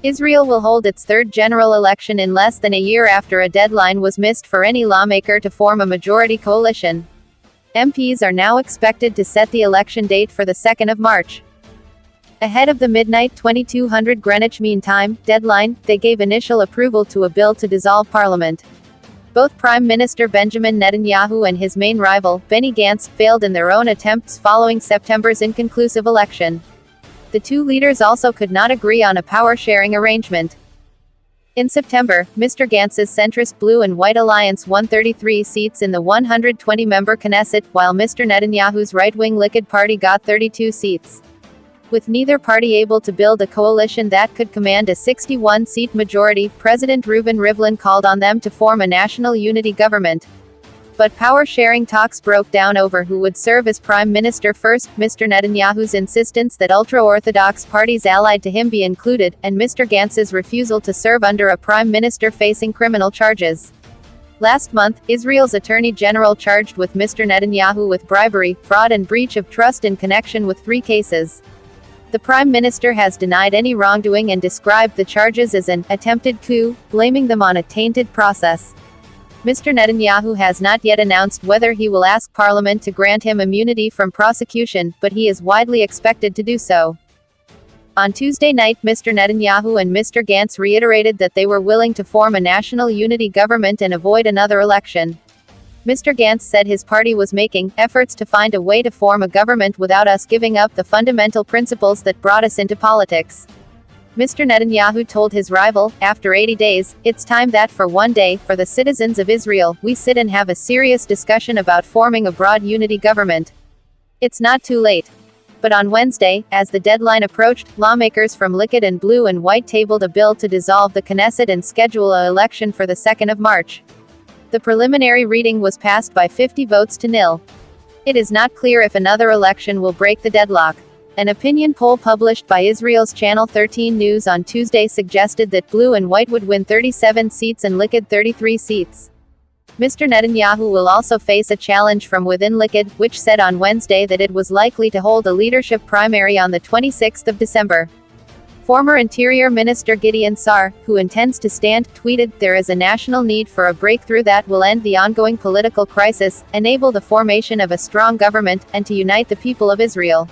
Israel will hold its third general election in less than a year after a deadline was missed for any lawmaker to form a majority coalition. MPs are now expected to set the election date for the 2nd of March. Ahead of the midnight 2200 Greenwich Mean Time deadline, they gave initial approval to a bill to dissolve parliament. Both Prime Minister Benjamin Netanyahu and his main rival, Benny Gantz, failed in their own attempts following September's inconclusive election. The two leaders also could not agree on a power-sharing arrangement. In September, Mr Gantz's centrist Blue and White alliance won 33 seats in the 120-member Knesset, while Mr Netanyahu's right-wing Likud party got 32 seats. With neither party able to build a coalition that could command a 61-seat majority, President Reuven Rivlin called on them to form a national unity government. But power-sharing talks broke down over who would serve as prime minister first, Mr Netanyahu's insistence that ultra-Orthodox parties allied to him be included, and Mr Gantz's refusal to serve under a prime minister facing criminal charges. Last month, Israel's Attorney General charged with Mr Netanyahu with bribery, fraud and breach of trust in connection with 3 cases. The Prime Minister has denied any wrongdoing and described the charges as an attempted coup, blaming them on a tainted process. Mr Netanyahu has not yet announced whether he will ask Parliament to grant him immunity from prosecution, but he is widely expected to do so. On Tuesday night, Mr Netanyahu and Mr Gantz reiterated that they were willing to form a national unity government and avoid another election. Mr Gantz said his party was making efforts to find a way to form a government without us giving up the fundamental principles that brought us into politics. Mr Netanyahu told his rival, after 80 days, it's time that for one day, for the citizens of Israel, we sit and have a serious discussion about forming a broad unity government. It's not too late. But on Wednesday, as the deadline approached, lawmakers from Likud and Blue and White tabled a bill to dissolve the Knesset and schedule an election for the 2nd of March. The preliminary reading was passed by 50 votes to 0. It is not clear if another election will break the deadlock. An opinion poll published by Israel's Channel 13 News on Tuesday suggested that Blue and White would win 37 seats and Likud 33 seats. Mr Netanyahu will also face a challenge from within Likud, which said on Wednesday that it was likely to hold a leadership primary on the 26th of December. Former Interior Minister Gideon Sa'ar, who intends to stand, tweeted, "There is a national need for a breakthrough that will end the ongoing political crisis, enable the formation of a strong government, and to unite the people of Israel."